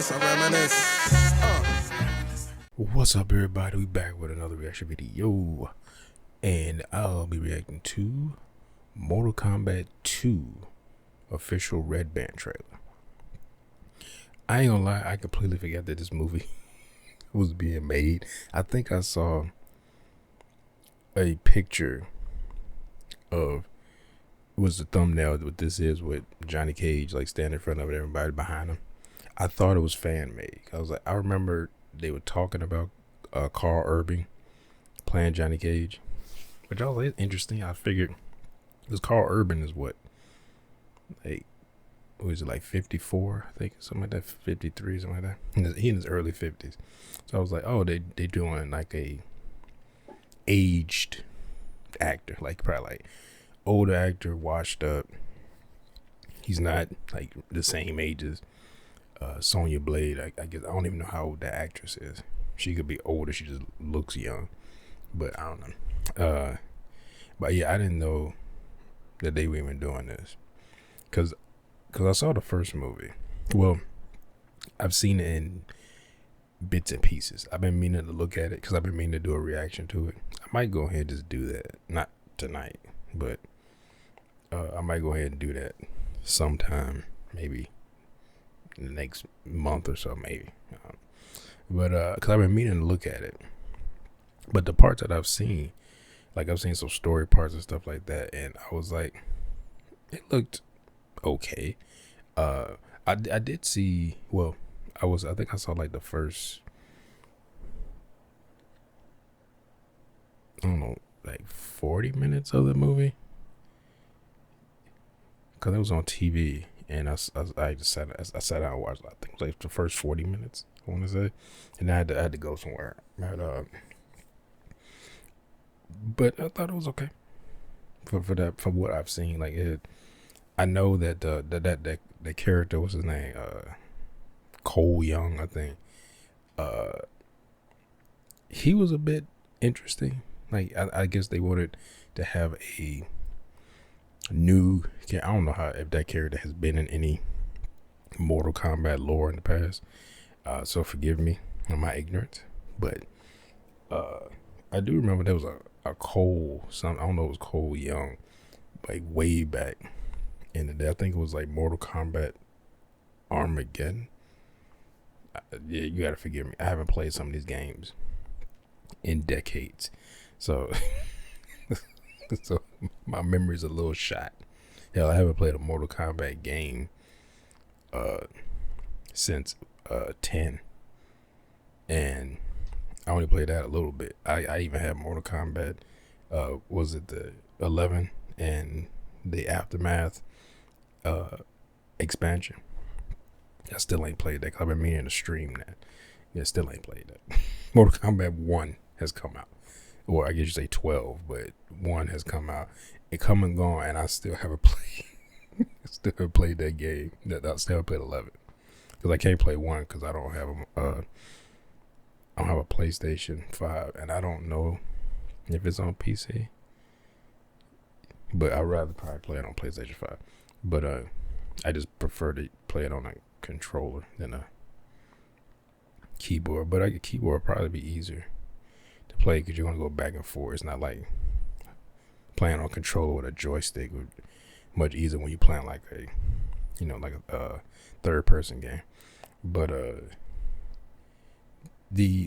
reminisce. What's up, everybody? We back with another reaction video, and I'll be reacting to Mortal Kombat 2 official Red Band trailer. I ain't gonna lie, I completely forgot that this movie was being made. I think I saw a picture of, it was the thumbnail, what this is, with Johnny Cage like standing in front of everybody behind him. I thought it was fan made. I was like, I remember they were talking about Carl Urban playing Johnny Cage, which I was like, interesting. I figured, because Carl Urban is what, like, what is it, like 54, I think, something like that, 53, something like that. He in his early 50s. So I was like, oh, they doing like a aged actor, like probably like older actor, washed up. He's not like the same age as Sonya Blade. I guess I don't even know how old that actress is. She could be older. She just looks young, but I don't know. But yeah, I didn't know that they were even doing this, cause I saw the first movie. Well, I've seen it in bits and pieces. I've been meaning to look at it because I've been meaning to do a reaction to it. I might go ahead and just do that. Not tonight, but I might go ahead and do that sometime, maybe in the next month or so, maybe. But because I've been meaning to look at it. But the parts that I've seen, like I've seen some story parts and stuff like that, and I was like, it looked okay. I did see, well, I think I saw like the first, I don't know, like 40 minutes of the movie, because it was on TV, and I just sat down and watched, I think it was like the first 40 minutes, I want to say, and I had to go somewhere. But I thought it was okay for what I've seen. Like, I know that the character, what's his name, Cole Young, I think, he was a bit interesting. Like, I guess they wanted to have a new, I don't know if that character has been in any Mortal Kombat lore in the past, so forgive me on my ignorance, but I do remember there was a Cole, I don't know, it was Cole Young, like way back in the day. I think it was like Mortal Kombat Armageddon. Yeah, you gotta forgive me, I haven't played some of these games in decades, so so my memory's a little shot. Hell, I haven't played a Mortal Kombat game since 10, and I only played that a little bit. I even had Mortal Kombat, was it the 11 and the Aftermath expansion. I still ain't played that, 'cause I've been meaning to stream that. Yeah, still ain't played that. Mortal Kombat 1 has come out, or I guess you say 12, but 1 has come out. It come and gone, and I still haven't played. Still haven't played that game. I still haven't played 11, because I can't play 1 because I don't have a PlayStation 5, and I don't know if it's on PC. But I'd rather probably play it on PlayStation 5. But I just prefer to play it on a controller than a keyboard. But a keyboard would probably be easier to play, because you're gonna go back and forth. It's not like playing on a controller with a joystick. Would much easier when you're playing like a third person game. But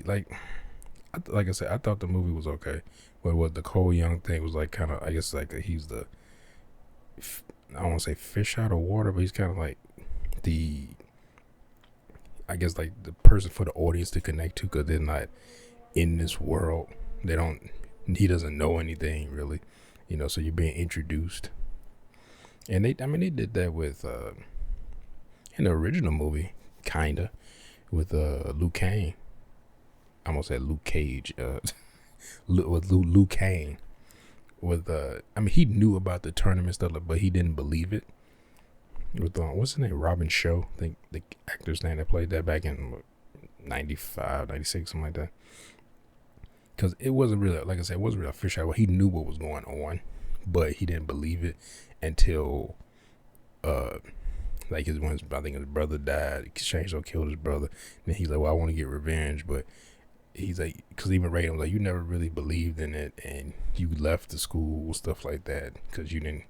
like I said, I thought the movie was okay. But what the Cole Young thing was like, kind of, I guess like he's the, I don't want to say fish out of water, but he's kind of like the, I guess like the person for the audience to connect to, because they're not in this world. He doesn't know anything really, so you're being introduced. And they did that with in the original movie, kinda, with Luke Kane. I almost said Luke Cage, with Luke Kane. With he knew about the tournament stuff, but he didn't believe it. With what's his name, Robin Show, I think the actor's name that played that back in 95, 96, something like that. Because it wasn't really, like I said, it wasn't really a fish out. He knew what was going on, but he didn't believe it until like I think his brother died. Chainsaw killed his brother. And he's like, well, I want to get revenge, but he's like, because even Raiden was like, you never really believed in it, and you left the school, stuff like that, because you didn't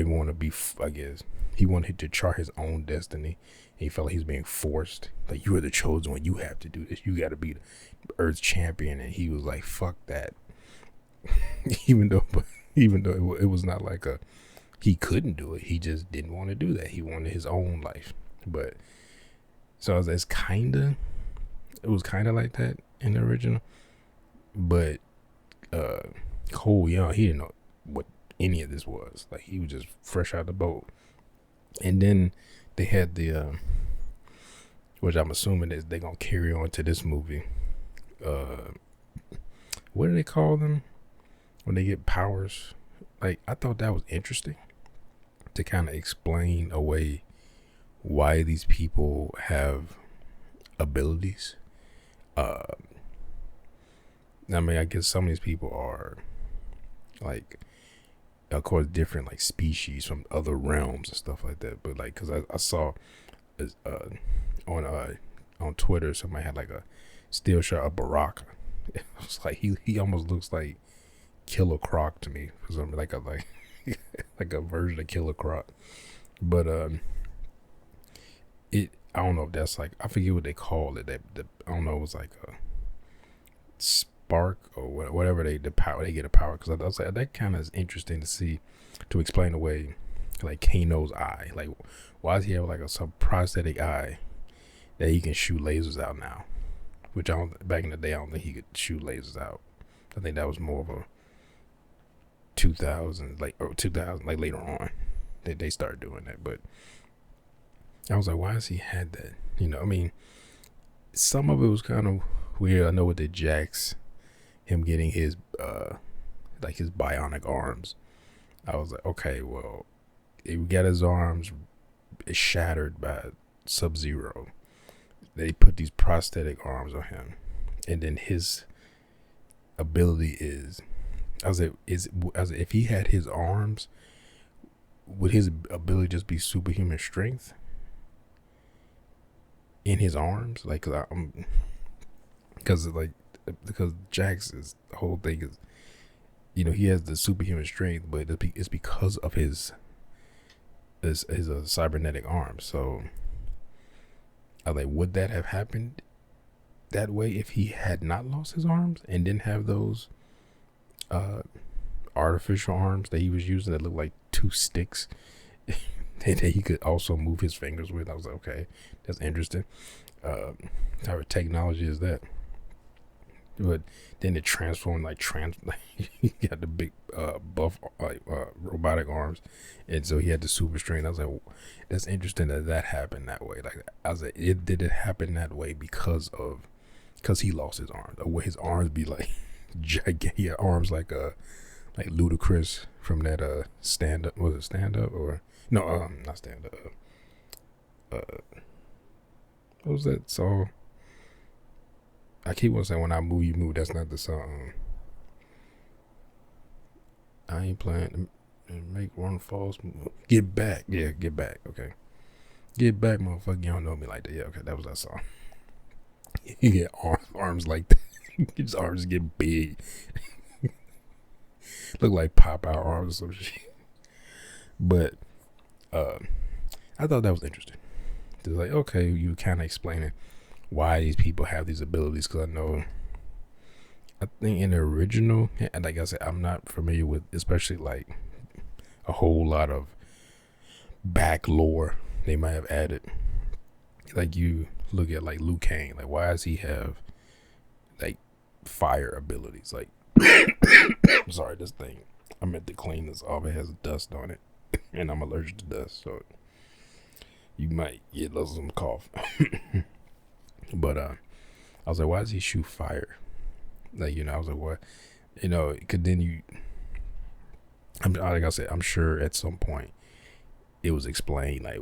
want to be. I guess he wanted to chart his own destiny. And he felt like he was being forced. Like, you are the chosen one. You have to do this. You got to be the Earth's champion. And he was like, fuck that. even though it was not like he couldn't do it. He just didn't want to do that. He wanted his own life. But so it was kind of like that in the original. But Cole Young, he didn't know what any of this was. Like, he was just fresh out the boat. And then they had the which I'm assuming is they're gonna carry on to this movie. What do they call them when they get powers? Like, I thought that was interesting to kind of explain away why these people have abilities. I mean, I guess some of these people are like, of course, different like species from other realms and stuff like that. But like, cause I saw on Twitter, somebody had like a still shot of Baraka. It was like he almost looks like Killer Croc to me, for something like a version of Killer Croc. But I don't know if that's like, I forget what they call it. I don't know. It was like a spark or whatever they get a power. Because I was like, that kind of is interesting to see, to explain away like Kano's eye. Like, why does he have like some prosthetic eye that he can shoot lasers out now? Which back in the day, I don't think he could shoot lasers out. I think that was more of a 2000 like later on that they started doing that. But I was like, why has he had that? I mean, some of it was kind of weird. I know with the Jax, him getting his like his bionic arms, I was like, okay, well, he got his arms shattered by Sub-Zero. They put these prosthetic arms on him, and then his ability is, if he had his arms, would his ability just be superhuman strength in his arms? Like, because Jax's whole thing is, he has the superhuman strength, but it's because of his cybernetic arms. So I was like, would that have happened that way if he had not lost his arms and didn't have those artificial arms that he was using that looked like two sticks that he could also move his fingers with? I was like, okay, that's interesting. Type of technology is that? But then it transformed he got the big buff robotic arms, and so he had the super strength. I was like, well, that's interesting that happened that way. Like, I was like, did it happen that way because he lost his arms? Or would his arms be like gigantic arms like Ludacris from that stand up? Was it stand up or no? Not stand up. What was that song? I keep on saying, when I move, you move. That's not the song. I ain't playing to make one false move. Get back. Yeah, get back. Okay. Get back, motherfucker. You don't know me like that. Yeah, okay. That was that song. He get arms like that. His arms get big. Look like Popeye arms or some shit. But I thought that was interesting. It's like, okay, you kind of explaining why these people have these abilities, because I think in the original, and like I said, I'm not familiar with especially like a whole lot of back lore they might have added. Like, you look at like Liu Kang, like, why does he have like fire abilities? Like, I'm sorry, this thing, I meant to clean this off. It has dust on it, and I'm allergic to dust, so you might get some cough. But I was like, why does he shoot fire? Like, I was like, what? Could then like I said, I'm sure at some point it was explained like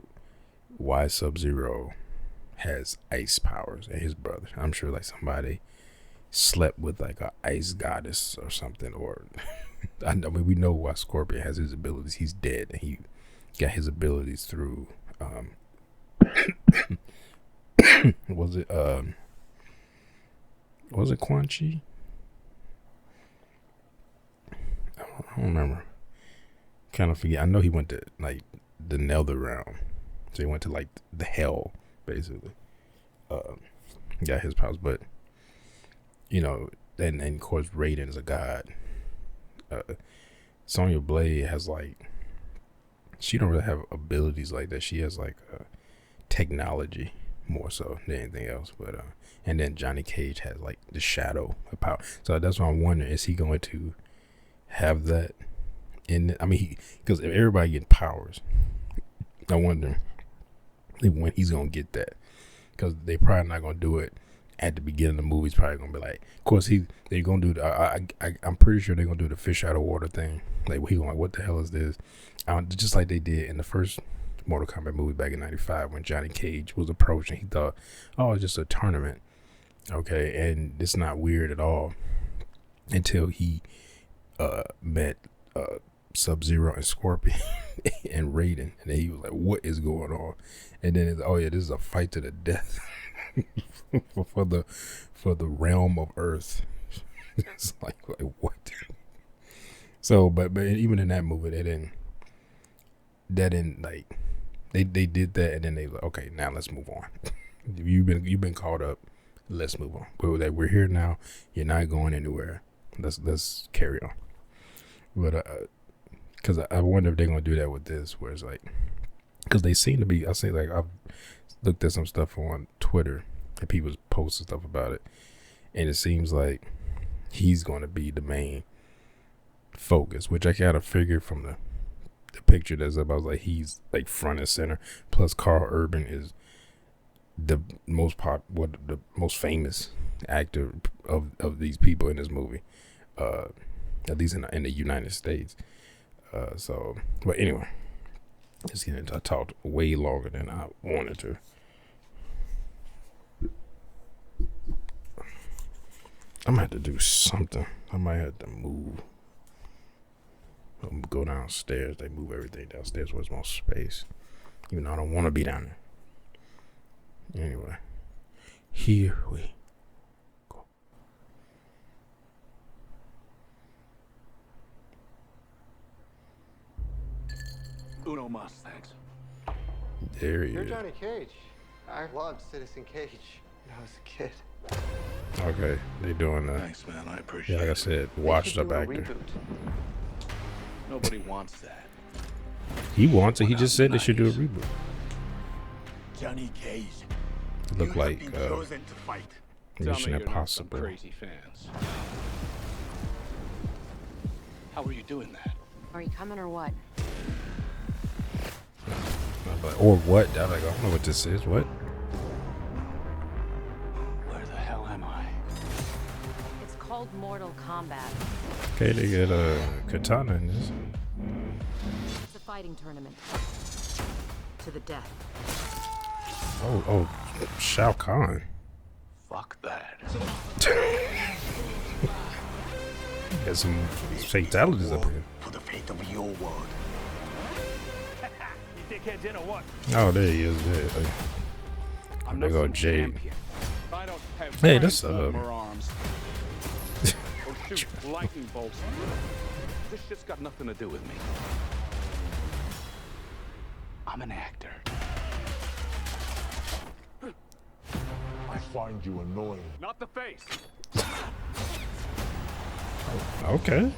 why Sub-Zero has ice powers and his brother. I'm sure like somebody slept with like a ice goddess or something, or I mean, we know why Scorpion has his abilities. He's dead, and he got his abilities through Was it Quan Chi? I don't remember. Kind of forget. I know he went to like the nether realm, so he went to like the hell, basically. Got his powers, but you know, and of course Raiden is a god. Sonya Blade has like, she don't really have abilities like that. She has like technology more so than anything else. But and then Johnny Cage has like the shadow of power. So that's what I'm wondering: is he going to have that in? I mean, because if everybody getting powers, I wonder when he's gonna get that. Because they probably not gonna do it at the beginning of the movie. He's probably gonna be like, of course they're gonna do. I'm pretty sure they're gonna do the fish out of water thing. Like he gonna like, what the hell is this? Just like they did in the first Mortal Kombat movie back in '95 when Johnny Cage was approaching. He thought, oh, it's just a tournament, okay, and it's not weird at all until he met Sub-Zero and Scorpion and Raiden, and then he was like, what is going on? And then it's, oh yeah, this is a fight to the death for the realm of Earth. It's like what? So but even in that movie they didn't like, they did that, and then they like, okay, now let's move on. You've been caught up, let's move on. But we're here now, you're not going anywhere, let's carry on. But because I wonder if they're gonna do that with this, where it's like, because they seem to be, I say, like, I've looked at some stuff on Twitter and people posting stuff about it, and it seems like he's going to be the main focus, which I kind of figured from the picture that's up. I was like, he's like front and center. Plus, Carl Urban is the most the most famous actor of these people in this movie, at least in the United States. So, but anyway. Just getting into, I talked way longer than I wanted to. I'm gonna have to do something. I might have to move. Go downstairs. They move everything downstairs where there's more space. Even though I don't want to be down there. Anyway, here we go. Uno mas, thanks. There he You're is. Johnny Cage. I loved Citizen Cage when I was a kid. Okay, they doing that. Thanks, man. I appreciate Yeah, like I said, washed up actor. Reboot. Nobody wants that. He wants it. He just said they should do a reboot. Johnny Cage. It looked like Chosen to fight. Mission Impossible. Crazy fans. How are you doing that? Are you coming or what? Like, or what? I'm like, I don't know what this is. What? Where the hell am I? It's called Mortal Kombat. Okay, they get a katana in this. It's a fighting tournament. To the death. Oh, Shao Kahn. Fuck that. Got some fatalities up here. For the fate of your world. You dickheads in or what? Oh, there he is. There. I'm There not go some Jade. champion. I don't have Hey, that's, friends or arms. Or shoot lightning bolts. This shit's got nothing to do with me. I'm an actor. I find you annoying. Not the face. Okay.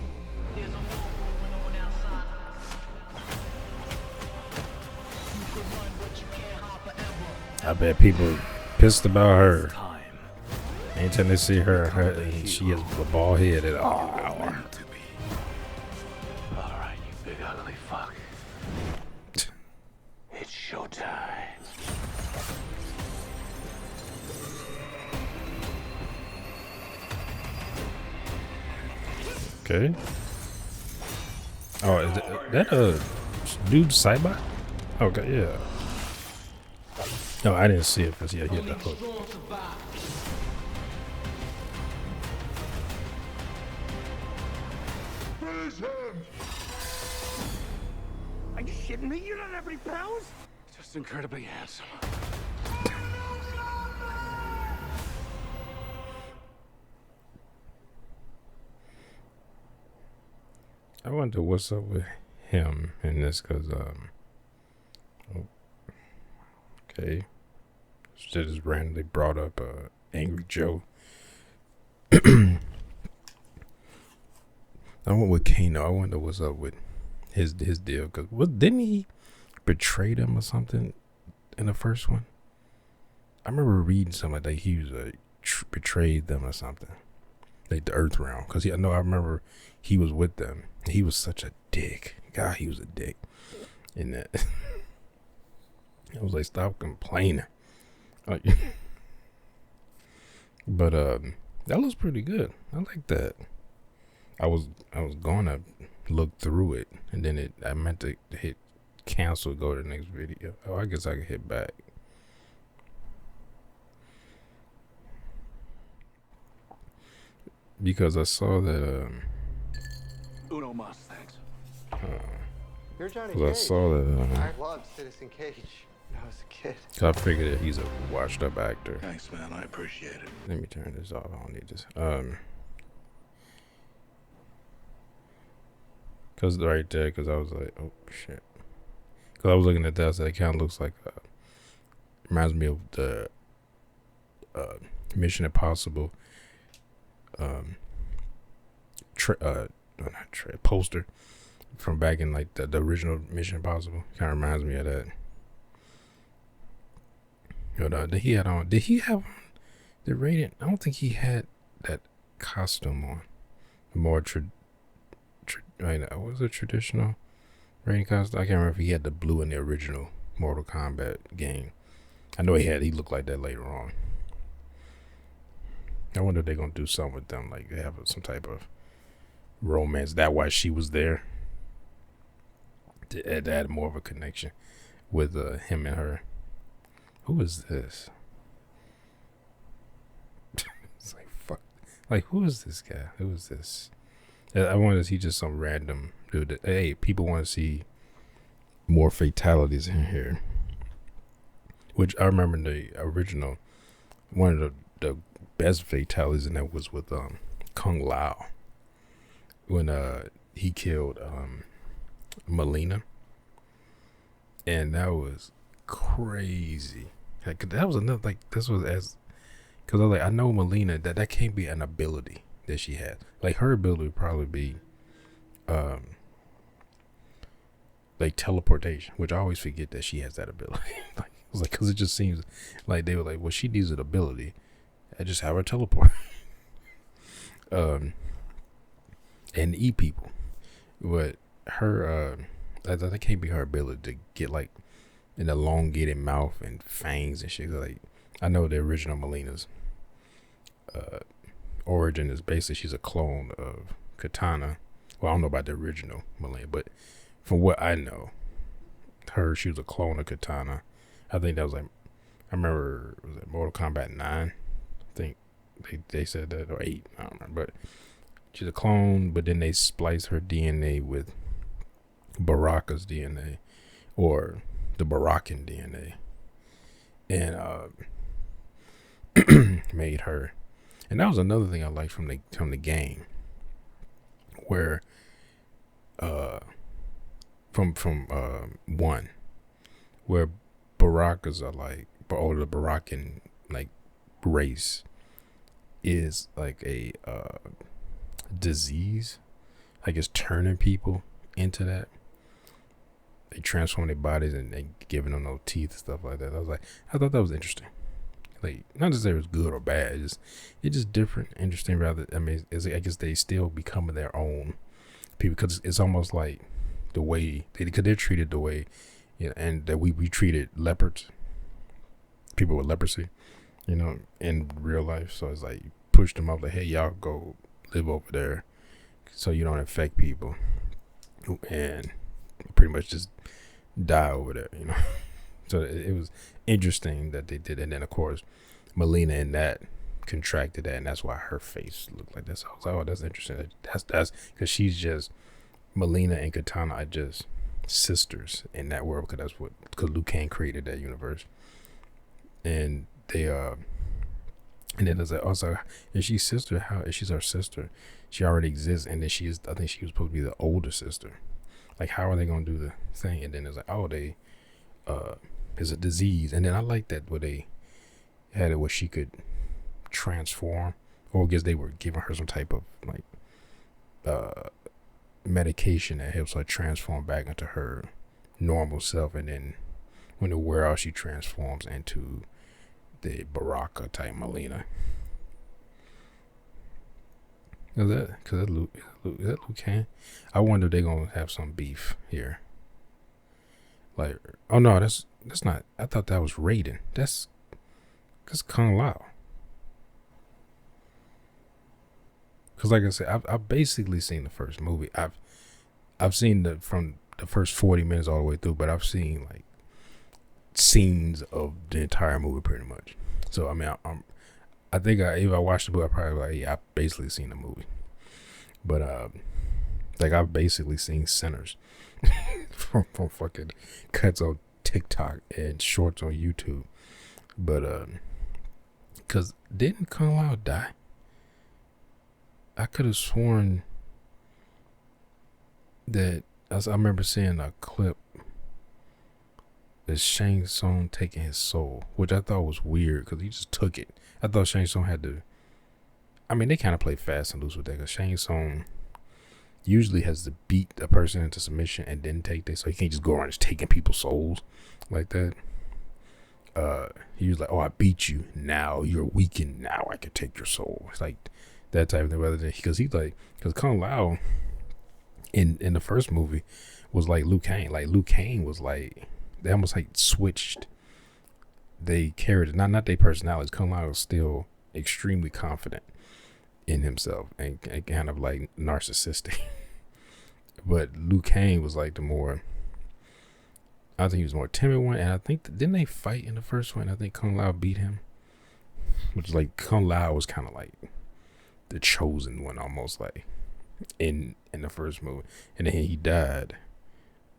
I bet people pissed about her. Anytime they see her and she has a bald head, and Alright, you big ugly fuck. It's showtime. okay. Oh, is that a dude Cybot? Okay, yeah. No, I didn't see it because he had the hook. Finish him! Are you shitting me? You don't have any powers? Just incredibly handsome. I wonder what's up with him in this, cause okay, just randomly brought up Angry Joe. I went with Kano. I wonder what's up with his deal, cause didn't he betray them or something in the first one? I remember reading something like he was betrayed them or something, like the Earth Realm, cause I remember he was with them. He was such a dick. God, he was a dick in that. I was like, stop complaining. Like, but that was pretty good. I like that. I was gonna look through it, and then I meant to hit cancel, go to the next video. Oh, I guess I could hit back. Because I saw that Uno mas, thanks. You're Johnny I Cage. saw that I loved Citizen Cage when I was a kid. so I figured that he's a washed up actor. Thanks, man. I appreciate it. Let me turn this off. I don't need this. Cause right there, cause I was like, oh shit. Cause I was looking at that, so it kind of looks like, reminds me of the Mission Impossible poster from back in like the original Mission Impossible. Kind of reminds me of that. Did he have on the rating? I don't think he had that costume on. The more was it traditional rating costume? I can't remember if he had the blue in the original Mortal Kombat game. I know he looked like that later on. I wonder if they're gonna do something with them, like they have some type of romance. That why she was there to add more of a connection with him and her. Who is this? It's like fuck. Like who is this guy? Who is this? I wonder is he just some random dude? Hey, people want to see more fatalities in here. Which I remember in the original, one of the best fatalities in that was with Kung Lao when he killed Melina, and that was crazy. Like, that was another, like, this was as, because I was like, I know Melina, that can't be an ability that she has. Like, her ability would probably be like teleportation, which I always forget that she has that ability. Like, I was like, because it just seems like they were like, well, she needs an ability, I just have her teleport and eat people. But her that can't be her ability to get like an elongated mouth and fangs and shit. Like, I know the original Melina's origin is basically she's a clone of Katana. Well, I don't know about the original Melina, but from what I know, she was a clone of Katana. I think that was like, I remember, was it Mortal Kombat 9? I think they said that, or 8, I don't remember. But she's a clone, but then they spliced her DNA with Baraka's DNA, or the Barakan DNA, and made her. And that was another thing I liked from the game, where from one, where Barakas are like, or the Barakan like race is like a disease, like it's turning people into that. They transform their bodies and they giving them no teeth and stuff like that. I thought that was interesting. Like, not to say it was good or bad, it's just different, interesting. Rather, I mean, I guess they still become their own people, because it's almost like the way because they're treated the way, you know, and that we treated leopards, people with leprosy, you know, in real life. So it's like you push them up, like, hey, y'all go live over there, so you don't infect people, and pretty much just die over there, you know. So it was interesting that they did. And then of course Melina in that contracted that, and that's why her face looked like that. So I was like, oh, that's interesting. That's because she's just, Melina and Katana are just sisters in that world, because Liu Kang created that universe, and they and then there's like, also, is she sister? How if she's our sister? She already exists, and then I think she was supposed to be the older sister. Like, how are they gonna do the thing? And then it's like, oh, they it's a disease, and then I like that where they had it where she could transform, or I guess they were giving her some type of like medication that helps her transform back into her normal self, and then when it wear out, she transforms into the Baraka type Melina. Is that because Luke Kang? I wonder if they're gonna have some beef here. Like, oh no, that's not. I thought that was Raiden. That's Kung Lao. Because like I said, I've basically seen the first movie. I've seen from the first 40 minutes all the way through, but I've seen like scenes of the entire movie pretty much. So I mean, I think if I watched the movie, I probably like, yeah, I've basically seen the movie. But like I've basically seen Sinners from fucking cuts on TikTok and shorts on YouTube. But cause didn't Kung Lao die? I could have sworn that I remember seeing a clip is Shang Tsung taking his soul, which I thought was weird because he just took it. I thought Shang Tsung had to. I mean, they kind of play fast and loose with that because Shang Tsung usually has to beat a person into submission and then take this, so he can't just go around just taking people's souls like that. He was like, "Oh, I beat you. Now you're weakened. Now I can take your soul." It's like that type of thing. Rather than because Kung Lao in the first movie was like Liu Kang. Like Liu Kang was like. They almost like switched. They carried not their personalities. Kung Lao was still extremely confident in himself and kind of like narcissistic. But Liu Kang was like the more. I think he was more timid one, and I think didn't they fight in the first one? I think Kung Lao beat him, which is like Kung Lao was kind of like the chosen one, almost like in the first movie, and then he died.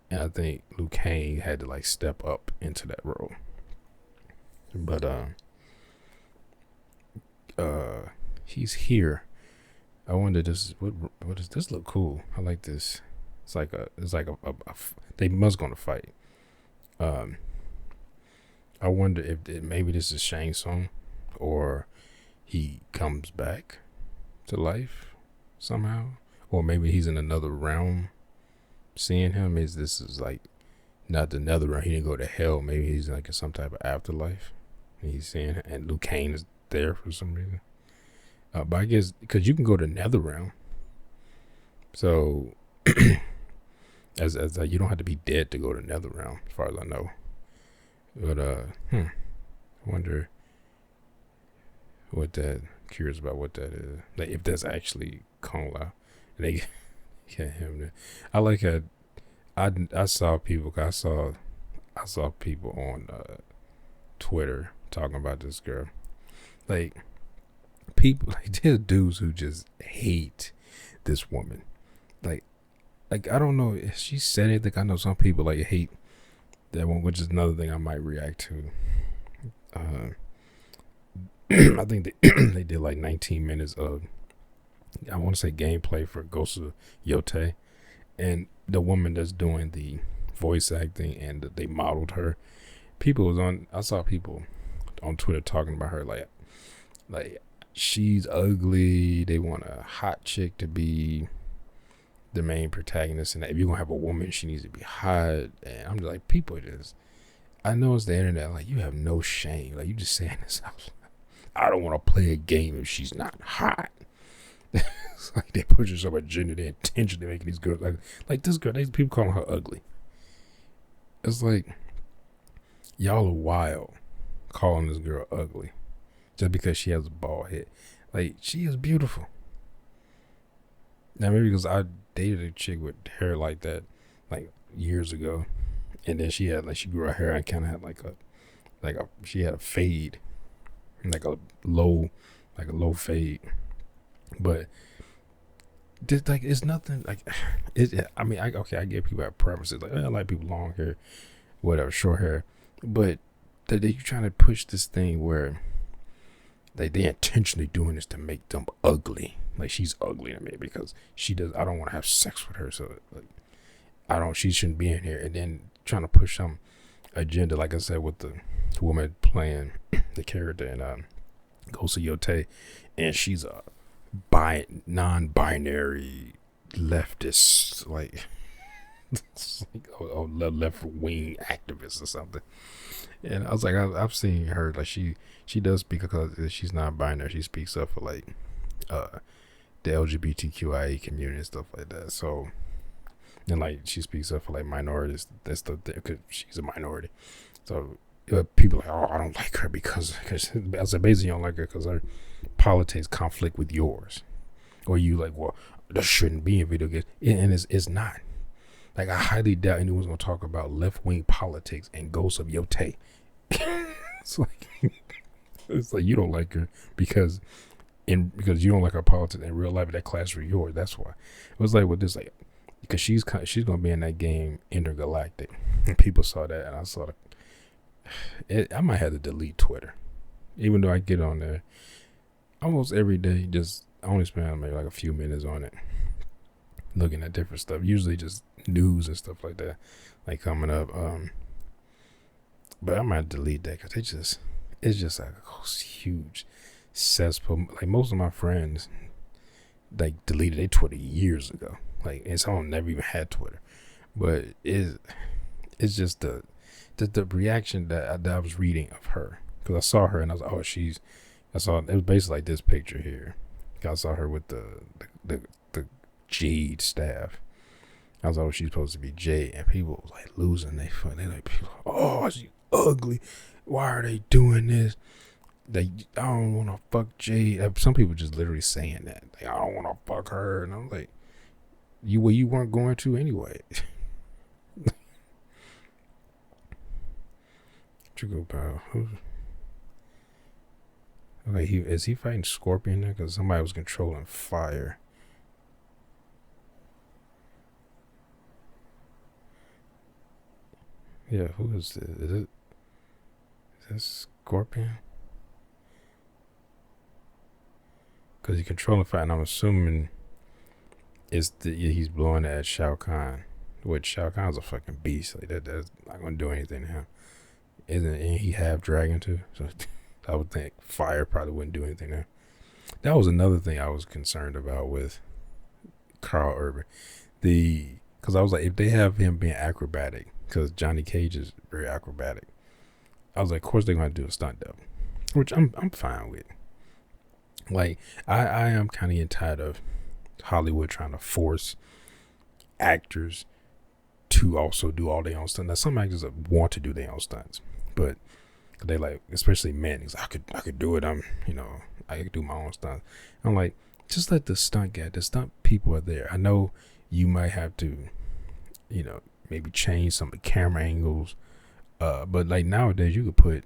And I think Liu Kang had to like step up into that role. But he's here. I wonder what does this look cool? I like this. It's like a they must gonna fight. I wonder if maybe this is Shang Tsung, or he comes back to life somehow, or maybe he's in another realm. Seeing him this is like not the nether realm. He didn't go to hell. Maybe he's like in some type of afterlife. And he's seeing him, and Liu Kang is there for some reason. But I guess because you can go to nether realm, so as you don't have to be dead to go to nether realm, as far as I know. But I wonder what that. Curious about what that is. Like if that's actually Kung Lao, and they. Yeah, him. I like how I saw people. I saw people on Twitter talking about this girl. Like people, like there's dudes who just hate this woman. Like I don't know if she said anything. I know some people like hate that one, which is another thing I might react to. I think they did like 19 minutes of. I want to say gameplay for Ghost of Yote, and the woman that's doing the voice acting, and they modeled her. I saw people on Twitter talking about her like she's ugly. They want a hot chick to be the main protagonist, and if you're gonna have a woman, she needs to be hot. And I'm just like, people just. I know it's the internet. Like you have no shame. Like you just saying this out. I don't want to play a game if she's not hot. It's like they pushing so much gender, they intentionally making these girls like this girl. These people calling her ugly. It's like y'all are wild calling this girl ugly just because she has a bald head. Like she is beautiful. Now maybe because I dated a chick with hair like that like years ago, and then she grew her hair and kind of had she had a fade, like a low fade. But just like it's nothing like it. I mean, I get people have preferences. Like I like people long hair, whatever, short hair, but that you trying to push this thing where they intentionally doing this to make them ugly. Like she's ugly to me because she does. I don't want to have sex with her, so like I don't. She shouldn't be in here. And then trying to push some agenda, like I said, with the woman playing the character in Ghost of Yote, and she's a non-binary leftist, like, a left-wing activist or something. And I was like, I've seen her, like she does speak because she's non-binary. She speaks up for like the LGBTQIA community and stuff like that. So, and like she speaks up for like minorities. That's the thing, because she's a minority. So people are like, oh, I don't like her because I said basically you don't like her because her politics conflict with yours, or you like, well, that shouldn't be in video games, and it's not. Like I highly doubt anyone's gonna talk about left wing politics and Ghost of Yote. it's like you don't like her because you don't like her politics in real life. That class for yours. That's why. It was like with this, like because she's gonna be in that game Intergalactic, and people saw that, and I saw I might have to delete Twitter, even though I get on there almost every day. Just I only spend maybe like a few minutes on it, looking at different stuff. Usually just news and stuff like that, like coming up. But I might delete that because it's just like a huge cesspool. Like most of my friends, like deleted their Twitter years ago. Like and some of them never even had Twitter, but it's just the reaction that I was reading of her, because I saw her and I was like, oh, it was basically like this picture here. I saw her with the Jade staff. I was like, oh, she's supposed to be Jade, and people was like losing their fun. They like, people, oh, she's ugly. Why are they doing this? I don't want to fuck Jade. Some people just literally saying that. Like, I don't want to fuck her, and I'm like, you weren't going to anyway. Trickle pal. Okay, is he fighting Scorpion there? Because somebody was controlling fire. Yeah, who is this? Is this Scorpion? Because he's controlling fire, and I'm assuming he's blowing it at Shao Kahn. Which Shao Kahn's a fucking beast. Like that's not gonna do anything to him. Isn't he half dragon too? So I would think fire probably wouldn't do anything there. That was another thing I was concerned about with Carl Urban. Because I was like, if they have him being acrobatic, because Johnny Cage is very acrobatic, I was like, of course they're going to do a stunt double, which I'm fine with. Like, I am kind of tired of Hollywood trying to force actors to also do all their own stunts. Now, some actors want to do their own stunts, but they like, especially men, he's like, I could do it. I could do my own stunts. I'm like, just let the stunt people are there. I know you might have to, maybe change some of the camera angles, but like nowadays you could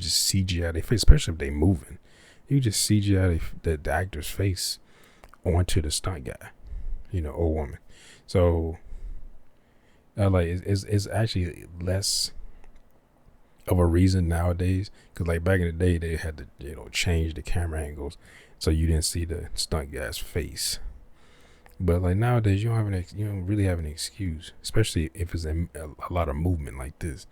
just CGI their face, especially if they moving. You could just CGI the actor's face onto the stunt guy, or woman. So like it's actually less of a reason nowadays, because like back in the day they had to change the camera angles so you didn't see the stunt guy's face. But like nowadays you don't really have an excuse, especially if it's a lot of movement like this.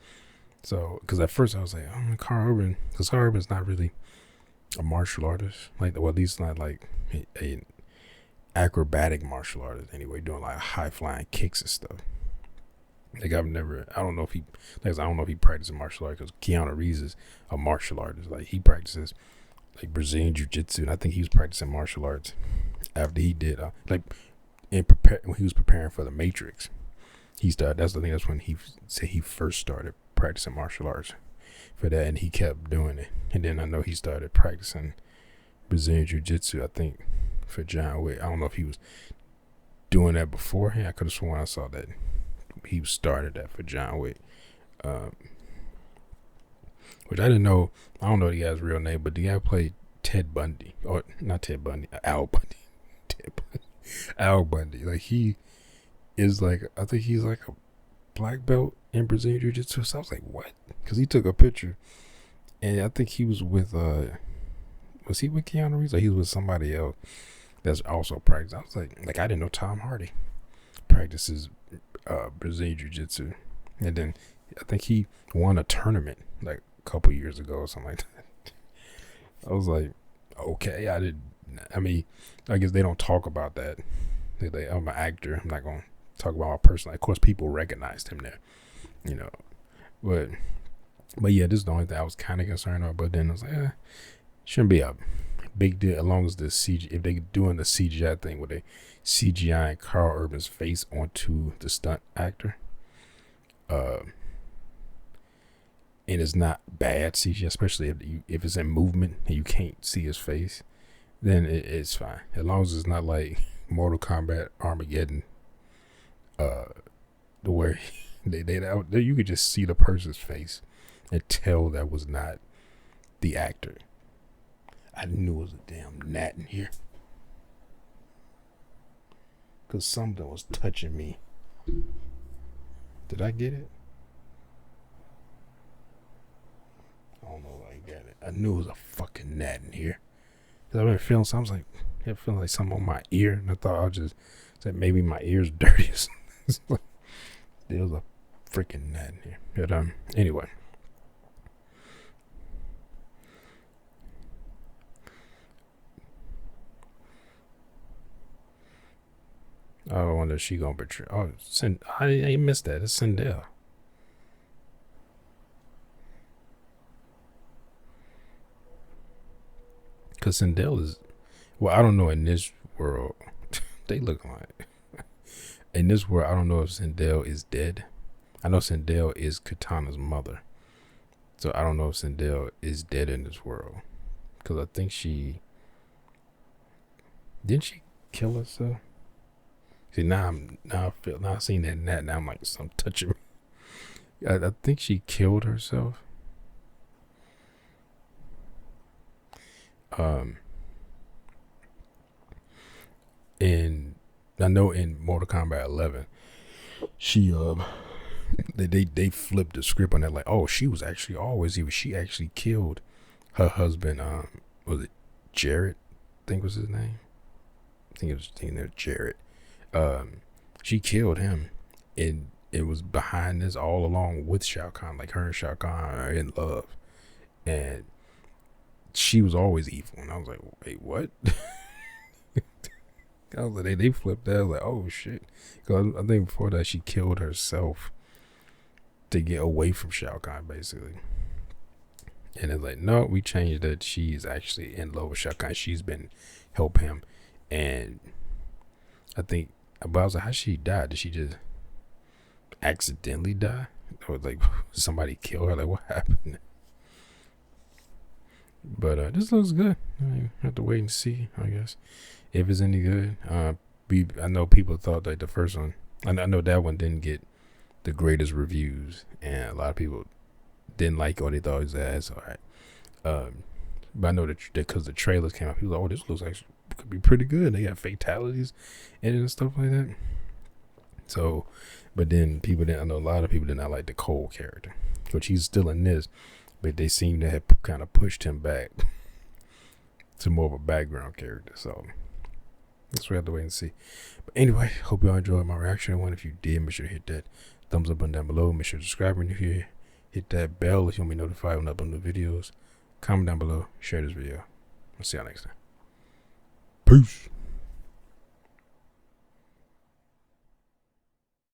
So because at first I was like, oh, Carl Urban, because Carl Urban's not really a martial artist, like, well, at least not like a acrobatic martial artist anyway, doing like high flying kicks and stuff. Like I don't know if he practices martial arts, because Keanu Reeves is a martial artist. Like he practices like Brazilian jiu-jitsu, and I think he was practicing martial arts after he did when he was preparing for The Matrix. He started. That's when he said he first started practicing martial arts for that, and he kept doing it. And then I know he started practicing Brazilian jiu-jitsu, I think, for John Wick. I don't know if he was doing that beforehand. I could have sworn I saw that he started that for John Wick, which I didn't know. I don't know the guy's real name, but the guy played Ted Bundy, or not Ted Bundy, Al Bundy. Ted Bundy. Al Bundy. Like he is like, I think he's like a black belt in Brazilian Jiu-Jitsu. So I was like, what? Because he took a picture, and I think he was with was he with Keanu Reeves? Or he was with somebody else that's also practiced. I was like I didn't know Tom Hardy practices Brazilian Jiu-Jitsu, and then I think he won a tournament like a couple years ago or something like that. I was like, okay, I mean, I guess they don't talk about that. I'm an actor. I'm not gonna talk about my personal. Of course, people recognized him there, you know. But yeah, this is the only thing I was kind of concerned about. But then I was like, shouldn't be a big deal as long as the CG. If they doing the CGI thing where they CGI Carl Urban's face onto the stunt actor, and it's not bad CGI, especially if it's in movement and you can't see his face, then it's fine. As long as it's not like Mortal Kombat Armageddon, where they you could just see the person's face and tell that was not the actor. I knew it was a damn gnat in here, because something was touching me. Did I get it? I don't know if I got it. I knew it was a fucking gnat in here. Cause I've been feeling something. I was feeling like something on my ear, and I thought I just said maybe my ear's dirty. There was a freaking gnat in here. But anyway. I wonder if she gonna betray. Oh, I missed that. It's Sindel. Cause Sindel is, well, I don't know in this world. They look like in this world. I don't know if Sindel is dead. I know Sindel is Katana's mother, so I don't know if Sindel is dead in this world. Cause I think didn't she kill herself? See, now I seen that gnat. Now I'm like, something touching me. I think she killed herself. And I know in Mortal Kombat 11, she they flipped the script on that, like, oh, she was actually always evil. She actually killed her husband. Was it Jarrett? I think was his name. I think it was Jarrett. She killed him, and it was behind this all along with Shao Kahn. Like her and Shao Kahn are in love, and she was always evil. And I was like, wait, what? I was like, they flipped that. I was like, oh shit. Because I think before that she killed herself to get away from Shao Kahn, basically. And it's like, no, we changed that. She's actually in love with Shao Kahn. She's been help him, and I think. But I was like, how she died? Did she just accidentally die? Or like somebody killed her? Like what happened? But this looks good. I have to wait and see, I guess, if it's any good. I know people thought like the first one. I know that one didn't get the greatest reviews, and a lot of people didn't like it or they thought it was ass. All right. But I know that because the trailers came out, people were like, oh, this looks like could be pretty good. They got fatalities in it and stuff like that. So, but then I know a lot of people did not like the Cole character, which he's still in this, but they seem to have kind of pushed him back to more of a background character. So that's what we have to wait and see. But anyway, hope y'all enjoyed my reaction. If you did, make sure to hit that thumbs up button down below. Make sure to subscribe when you're here. Hit that bell if you want to be notified when I upload new videos. Comment down below. Share this video. I'll see y'all next time. Peace.